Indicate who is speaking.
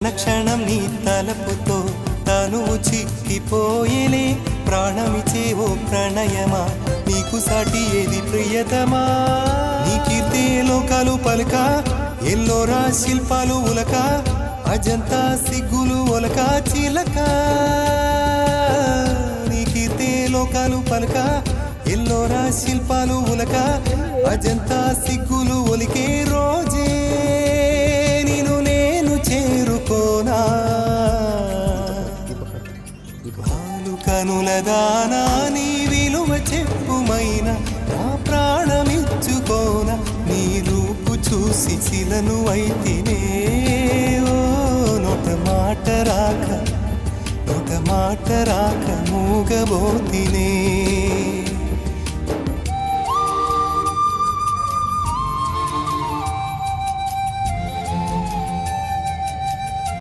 Speaker 1: క్షణం నీ తలపుతో తనువు చిక్కిపోయేనే ప్రాణమిచే ఓ ప్రణయమా నీకు సాటి ఏది ప్రియతమా నీ కీర్తే లోకాలు పలుక ఎల్లోరా శిల్పాలు ఉలక అజంతా సిగ్గులు ఒలక చిలక నీ కీర్తే లోకాలు పలుక ఎల్లోరా శిల్పాలు ఉలక అజంతా సిగ్గులు ఒలికే రోజే కనులదానా నీ విలువ చెప్పుమైన నా ప్రాణమిచ్చుకోన నీ రూపు చూసి చిలను అయితేనే ఓ నోట మాట రాక మూగబోతినే